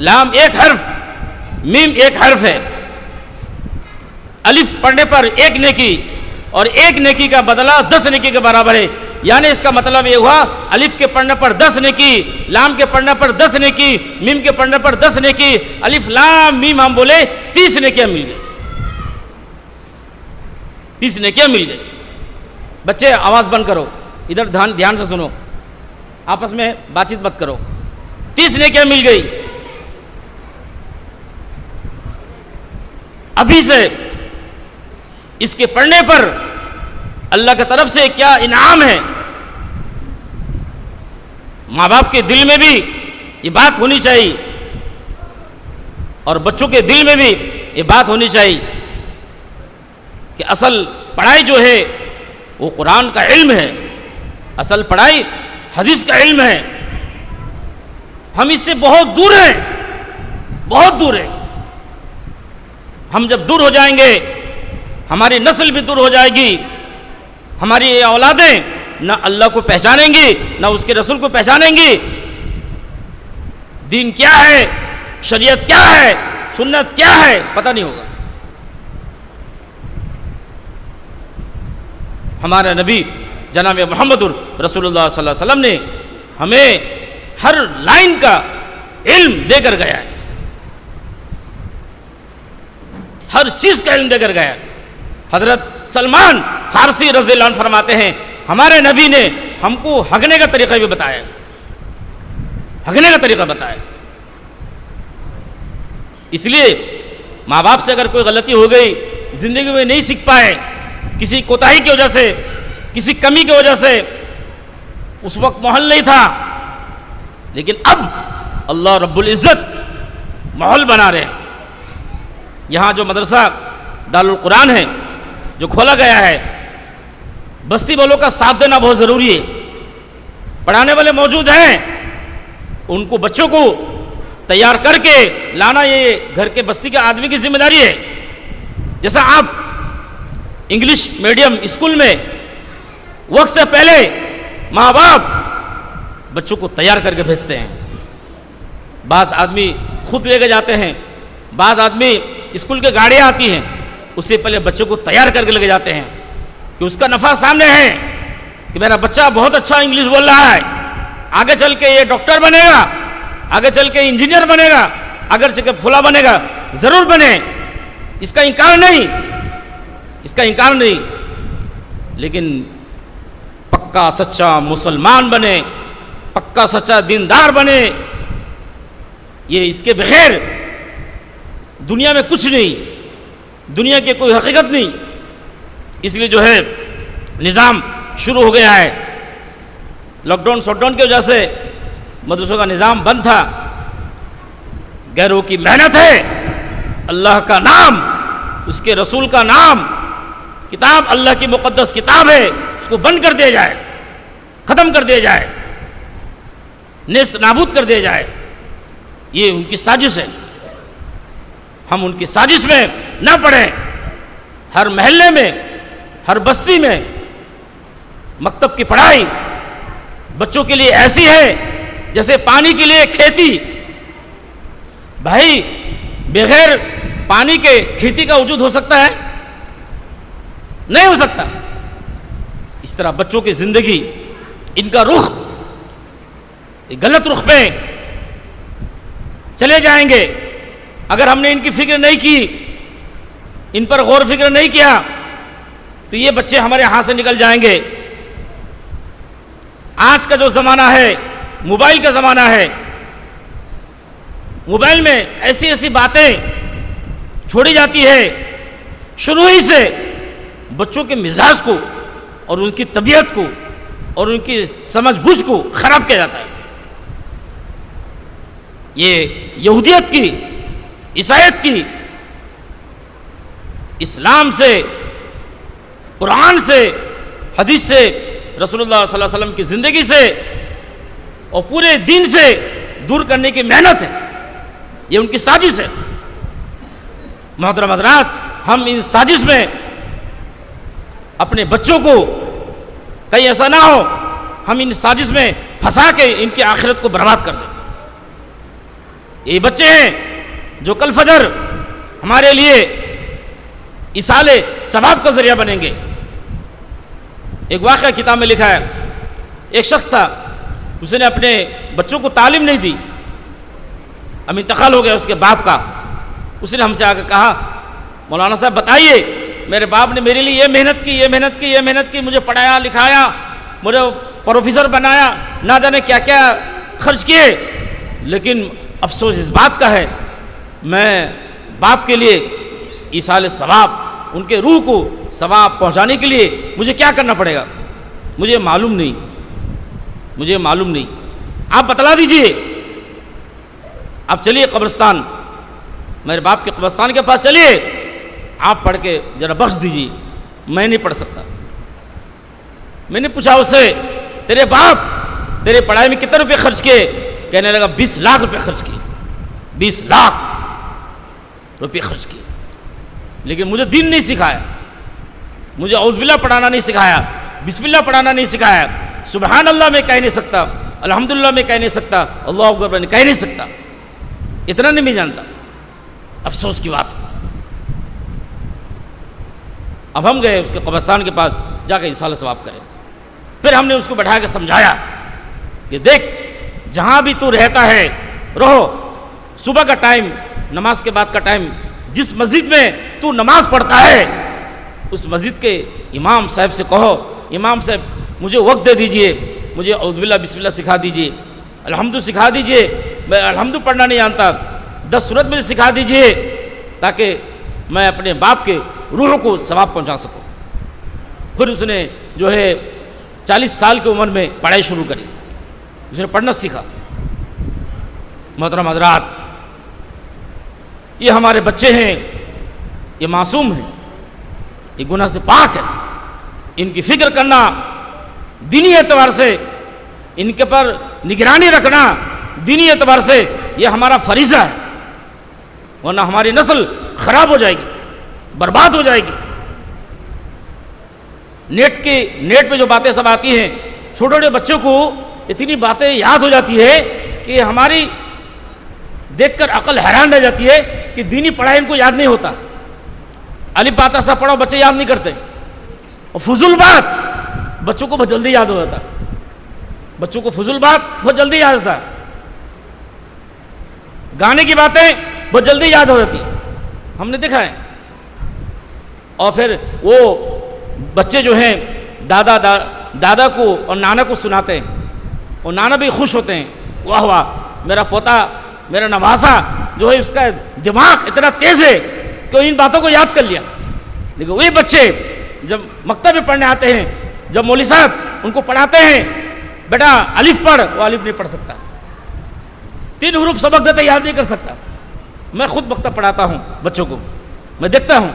لام ایک حرف، میم ایک حرف ہے. الف پڑھنے پر ایک نیکی اور ایک نیکی کا بدلہ 10 نیکی کے برابر ہے. یعنی اس کا مطلب یہ ہوا الف کے پڑھنے پر 10 نیکی، لام کے پڑھنے پر 10 نیکی، میم کے پڑھنے پر 10 نیکی. الف لام میم ہم بولے 30 نیکیاں مل گئی، 30 نیکیاں مل گئی. بچے آواز بند کرو، ادھر دھیان سے سنو، آپس میں بات چیت مت کرو. 30 نیکیاں مل گئی. ابھی سے اس کے پڑھنے پر اللہ کی طرف سے کیا انعام ہے. ماں باپ کے دل میں بھی یہ بات ہونی چاہیے اور بچوں کے دل میں بھی یہ بات ہونی چاہیے کہ اصل پڑھائی جو ہے وہ قرآن کا علم ہے، اصل پڑھائی حدیث کا علم ہے. ہم اس سے بہت دور ہیں، بہت دور ہیں. ہم جب دور ہو جائیں گے ہماری نسل بھی دور ہو جائے گی، ہماری اولادیں نہ اللہ کو پہچانیں گی نہ اس کے رسول کو پہچانیں گی. دین کیا ہے، شریعت کیا ہے، سنت کیا ہے، پتہ نہیں ہوگا. ہمارے نبی جناب محمد رسول اللہ صلی اللہ علیہ وسلم نے ہمیں ہر لائن کا علم دے کر گیا ہے، ہر چیز کا علم دے کر گیا. حضرت سلمان فارسی رضی اللہ عنہ فرماتے ہیں ہمارے نبی نے ہم کو ہگنے کا طریقہ بھی بتایا، ہگنے کا طریقہ بتایا. اس لیے ماں باپ سے اگر کوئی غلطی ہو گئی، زندگی میں نہیں سیکھ پائے، کسی کوتاہی کی وجہ سے، کسی کمی کی وجہ سے، اس وقت ماحول نہیں تھا، لیکن اب اللہ رب العزت ماحول بنا رہے ہیں. یہاں جو مدرسہ دارالقرآن ہے جو کھولا گیا ہے، بستی والوں کا ساتھ دینا بہت ضروری ہے. پڑھانے والے موجود ہیں، ان کو بچوں کو تیار کر کے لانا یہ گھر کے بستی کے آدمی کی ذمہ داری ہے. جیسا آپ انگلش میڈیم اسکول میں وقت سے پہلے ماں باپ بچوں کو تیار کر کے بھیجتے ہیں. بعض آدمی خود لے کے جاتے ہیں، بعض آدمی اسکول کے گاڑیاں آتی ہیں، اس سے پہلے بچوں کو تیار کر کے لے کے جاتے ہیں کہ اس کا نفع سامنے ہے کہ میرا بچہ بہت اچھا انگلش بول رہا ہے، آگے چل کے یہ ڈاکٹر بنے گا، آگے چل کے انجینئر بنے گا، اگر چل کے پھولا بنے گا، ضرور بنے، اس کا انکار نہیں، اس کا انکار نہیں. لیکن پکا سچا مسلمان بنے، پکا سچا دیندار بنے، یہ اس کے بغیر دنیا میں کچھ نہیں، دنیا کی کوئی حقیقت نہیں. اس لیے جو ہے نظام شروع ہو گیا ہے. لاک ڈاؤن شاٹ ڈاؤن کی وجہ سے مدرسوں کا نظام بند تھا. غیروں کی محنت ہے، اللہ کا نام، اس کے رسول کا نام، کتاب اللہ کی مقدس کتاب ہے، اس کو بند کر دیا جائے، ختم کر دیا جائے، نیست نابود کر دیا جائے. یہ ان کی سازش ہے. ہم ان کی سازش میں نہ پڑیں. ہر محلے میں، ہر بستی میں مکتب کی پڑھائی بچوں کے لیے ایسی ہے جیسے پانی کے لیے کھیتی. بھائی بغیر پانی کے کھیتی کا وجود ہو سکتا ہے؟ نہیں ہو سکتا. اس طرح بچوں کی زندگی، ان کا رخ غلط رخ پہ چلے جائیں گے اگر ہم نے ان کی فکر نہیں کی، ان پر غور فکر نہیں کیا تو یہ بچے ہمارے ہاتھ سے نکل جائیں گے. آج کا جو زمانہ ہے موبائل کا زمانہ ہے. موبائل میں ایسی ایسی باتیں چھوڑی جاتی ہے، شروع ہی سے بچوں کے مزاج کو اور ان کی طبیعت کو اور ان کی سمجھ بوجھ کو خراب کیا جاتا ہے. یہ یہودیت کی، عیسائیت کی، اسلام سے، قرآن سے، حدیث سے، رسول اللہ صلی اللہ علیہ وسلم کی زندگی سے اور پورے دین سے دور کرنے کی محنت ہے. یہ ان کی سازش ہے. محترم حضرات، ہم ان سازش میں اپنے بچوں کو کہیں ایسا نہ ہو ہم ان سازش میں پھنسا کے ان کی آخرت کو برباد کر دیں. یہ بچے ہیں جو کل فجر ہمارے لیے ایصال ثواب کا ذریعہ بنیں گے۔ ایک واقعہ کتاب میں لکھا ہے، ایک شخص تھا، اس نے اپنے بچوں کو تعلیم نہیں دی، اب انتقال ہو گیا اس کے باپ کا۔ اس نے ہم سے آ کے کہا، مولانا صاحب بتائیے، میرے باپ نے میرے لیے یہ محنت کی، یہ محنت کی، یہ محنت کی، مجھے پڑھایا لکھایا، مجھے پروفیسر بنایا، نہ جانے کیا کیا خرچ کیے، لیکن افسوس اس بات کا ہے میں باپ کے لیے ایصال ثواب، ان کے روح کو ثواب پہنچانے کے لیے مجھے کیا کرنا پڑے گا، مجھے معلوم نہیں، مجھے معلوم نہیں، آپ بتلا دیجئے۔ آپ چلیے قبرستان، میرے باپ کے قبرستان کے پاس چلیے، آپ پڑھ کے ذرا بخش دیجیے، میں نہیں پڑھ سکتا۔ میں نے پوچھا اس سے، تیرے باپ تیرے پڑھائی میں کتنے روپے خرچ کیے؟ کہنے لگا 20 لاکھ روپے خرچ کیے، 20 لاکھ روپے خرچ کیے، لیکن مجھے دین نہیں سکھایا، مجھے اعوذ باللہ پڑھانا نہیں سکھایا، بسم اللہ پڑھانا نہیں سکھایا، سبحان اللہ میں کہہ نہیں سکتا، الحمدللہ میں کہہ نہیں سکتا، اللہ اکبر میں کہہ نہیں سکتا، اتنا نہیں میں جانتا۔ افسوس کی بات۔ اب ہم گئے اس کے قبرستان کے پاس، جا کے ایصال ثواب کرے۔ پھر ہم نے اس کو بٹھا کے سمجھایا کہ دیکھ، جہاں بھی تو رہتا ہے رہو، صبح کا ٹائم، نماز کے بعد کا ٹائم، جس مسجد میں تو نماز پڑھتا ہے اس مسجد کے امام صاحب سے کہو، امام صاحب مجھے وقت دے دیجئے، مجھے اعوذ باللہ بسم اللہ سکھا دیجئے، الحمد سکھا دیجئے، میں الحمد پڑھنا نہیں جانتا، 10 سورت مجھے سکھا دیجئے تاکہ میں اپنے باپ کے روح کو ثواب پہنچا سکوں۔ پھر اس نے جو ہے 40 سال کی عمر میں پڑھائی شروع کری، اس نے پڑھنا سیکھا۔ محترم حضرات، یہ ہمارے بچے ہیں، یہ معصوم ہیں، یہ گناہ سے پاک ہے، ان کی فکر کرنا دینی اعتبار سے، ان کے پر نگرانی رکھنا دینی اعتبار سے یہ ہمارا فریضہ ہے، ورنہ ہماری نسل خراب ہو جائے گی، برباد ہو جائے گی۔ نیٹ پہ جو باتیں سب آتی ہیں، چھوٹے چھوٹے بچوں کو اتنی باتیں یاد ہو جاتی ہے کہ ہماری دیکھ کر عقل حیران رہ جاتی ہے کہ دینی پڑھائی ان کو یاد نہیں ہوتا۔ الف بات ایسا پڑھو بچے یاد نہیں کرتے، اور فضول بات بچوں کو بہت جلدی یاد ہو جاتا، بچوں کو فضول بات بہت جلدی یاد ہوتا ہے، گانے کی باتیں بہت جلدی یاد ہو جاتی، ہم نے دیکھا ہے۔ اور پھر وہ بچے جو ہیں دادا کو اور نانا کو سناتے ہیں، اور نانا بھی خوش ہوتے ہیں، واہ واہ میرا پوتا، میرا نواسا جو ہے اس کا دماغ اتنا تیز ہے کہ ان باتوں کو یاد کر لیا۔ لیکن وہی بچے جب مکتب میں پڑھنے آتے ہیں، جب مولوی صاحب ان کو پڑھاتے ہیں، بیٹا الف پڑھ، وہ الف نہیں پڑھ سکتا، 3 حروف سبق دیتے یاد نہیں کر سکتا۔ میں خود مکتب پڑھاتا ہوں بچوں کو، میں دیکھتا ہوں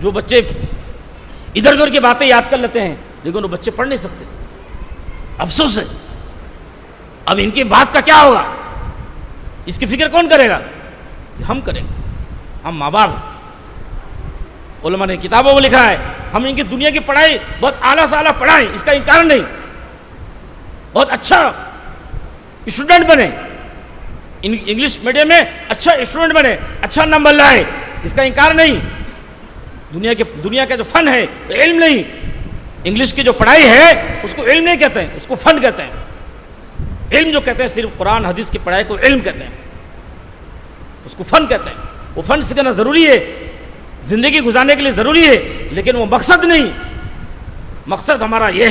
جو بچے ادھر ادھر کی باتیں یاد کر لیتے ہیں لیکن وہ بچے پڑھ نہیں سکتے، افسوس ہے۔ اب ان کی بات کا کیا ہوگا، اس کی فکر کون کرے گا؟ ہم کریں گے، ہم ماں باپ ہیں۔ علماء نے کتابوں میں لکھا ہے ہم ان کی دنیا کی پڑھائی بہت اعلیٰ سے اعلیٰ پڑھائیں، اس کا انکار نہیں، بہت اچھا اسٹوڈنٹ بنے، انگلش میڈیم میں اچھا اسٹوڈنٹ بنے، اچھا نمبر لائے، اس کا انکار نہیں۔ دنیا کا جو فن ہے علم نہیں، انگلش کی جو پڑھائی ہے اس کو علم نہیں کہتے ہیں، اس کو فن کہتے ہیں۔ علم جو کہتے ہیں صرف قرآن حدیث کی پڑھائی کو علم کہتے ہیں، اس کو فن کہتے ہیں۔ وہ فن سیکھنا ضروری ہے، زندگی گزارنے کے لیے ضروری ہے، لیکن وہ مقصد نہیں۔ مقصد ہمارا یہ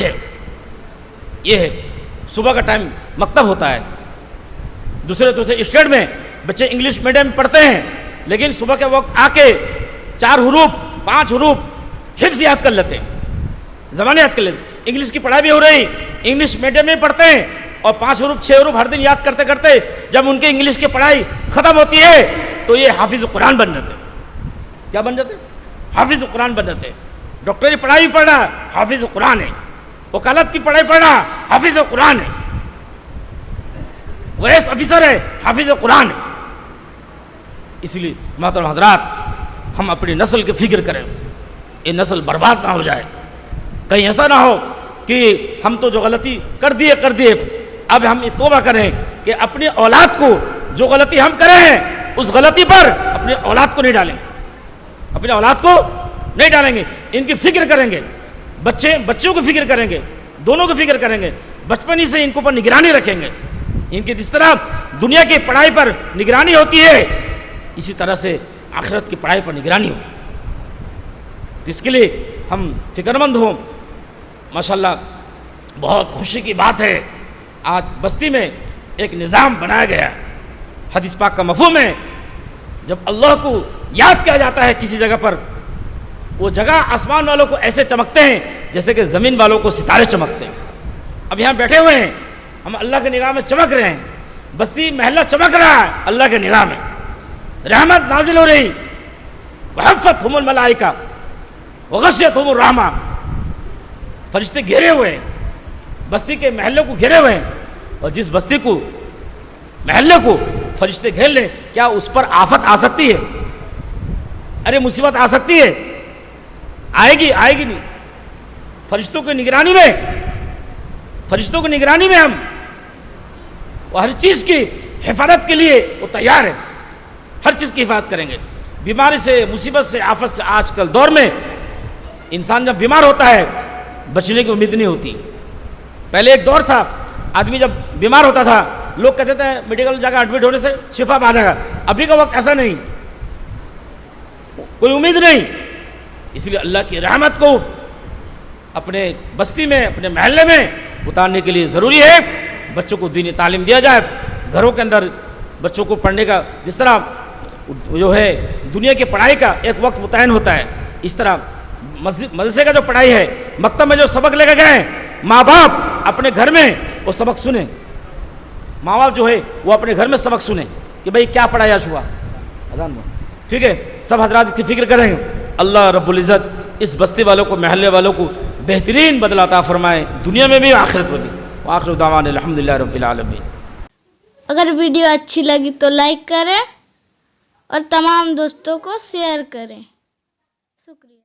ہے صبح کا ٹائم مکتب ہوتا ہے، دوسرے اسٹیٹ میں بچے انگلش میڈیم میں پڑھتے ہیں، لیکن صبح کے وقت آ کے 4 حروف 5 حروف حفظ یاد کر لیتے ہیں، زبان یاد کر لیتے ہیں۔ انگلش کی پڑھائی بھی ہو رہی، انگلش میڈیم میں پڑھتے ہیں، اور 5 حروف 6 حروف ہر دن یاد کرتے کرتے جب ان کے انگلش کی پڑھائی ختم ہوتی ہے تو یہ حافظ قرآن بن جاتے ہیں۔ کیا بن جاتے ہیں؟ حافظ قرآن بن جاتے ہیں۔ ڈاکٹری پڑھائی پڑھنا حافظ قرآن ہے، وکالت کی پڑھائی پڑھنا حافظ قرآن ہے، ویس آفیسر ہے حافظ قرآن ہے۔ اس لیے محترم حضرات، ہم اپنی نسل کی فکر کریں، یہ نسل برباد نہ ہو جائے، کہیں ایسا نہ ہو کہ ہم تو جو غلطی کر دیے اب ہم یہ توبہ کریں کہ اپنی اولاد کو جو غلطی ہم کرے ہیں اس غلطی پر اپنی اولاد کو نہیں ڈالیں گے، اپنے اولاد کو نہیں ڈالیں گے، ان کی فکر کریں گے، بچوں کی فکر کریں گے، دونوں کی فکر کریں گے، بچپن ہی سے ان کے اوپر نگرانی رکھیں گے، ان کی جس طرح دنیا کی پڑھائی پر نگرانی ہوتی ہے اسی طرح سے آخرت کی پڑھائی پر نگرانی ہو۔ اس کے لیے ہم فکر مند ہوں۔ ماشاءاللہ بہت خوشی کی بات ہے، آج بستی میں ایک نظام بنایا گیا ہے۔ حدیث پاک کا مفہوم ہے جب اللہ کو یاد کیا جاتا ہے کسی جگہ پر، وہ جگہ آسمان والوں کو ایسے چمکتے ہیں جیسے کہ زمین والوں کو ستارے چمکتے ہیں۔ اب یہاں بیٹھے ہوئے ہیں، ہم اللہ کے نگاہ میں چمک رہے ہیں، بستی محلہ چمک رہا ہے اللہ کے نگاہ میں، رحمت نازل ہو رہی، وحفتہم الملائکہ وغشیتہم الرحمہ، فرشتے گھیرے ہوئے ہیں، بستی کے محلے کو گھیرے ہوئے ہیں، اور جس بستی کو محلے کو فرشتے گھیر لیں کیا اس پر آفت آ سکتی ہے؟ ارے مصیبت آ سکتی ہے؟ آئے گی نہیں۔ فرشتوں کی نگرانی میں ہم وہ ہر چیز کی حفاظت کے لیے وہ تیار ہے، ہر چیز کی حفاظت کریں گے۔ بیماری سے، مصیبت سے، آفت سے آج کل دور میں انسان جب بیمار ہوتا ہے بچنے کی امید نہیں ہوتی۔ پہلے ایک دور تھا آدمی جب بیمار ہوتا تھا لوگ کہتے تھے میڈیکل جا کر ایڈمٹ ہونے سے شفا پا جائے گا، ابھی کا وقت ایسا نہیں، کوئی امید نہیں۔ اس لیے اللہ کی رحمت کو اپنے بستی میں، اپنے محلے میں اتارنے کے لیے ضروری ہے بچوں کو دینی تعلیم دیا جائے، گھروں کے اندر بچوں کو پڑھنے کا، جس طرح جو ہے دنیا کی پڑھائی کا ایک وقت متعین ہوتا ہے، اس طرح مدرسے کا جو پڑھائی ہے، مکتب میں جو سبق لے کے گئے، ماں باپ اپنے گھر میں وہ سبق سنیں، ماں باپ جو ہے وہ اپنے گھر میں سبق سنیں کہ بھئی کیا پڑھایا ہوا اذان میں، ٹھیک ہے؟ سب حضرات اس کی فکر کریں، اللہ رب العزت اس بستی والوں کو، محلے والوں کو بہترین بدلہ عطا فرمائے، دنیا میں بھی آخرت میں بھی۔ وآخر دعوانا الحمدللہ رب العالمین۔ اگر ویڈیو اچھی لگی تو لائک کریں اور تمام دوستوں کو شیئر کریں۔ شکریہ۔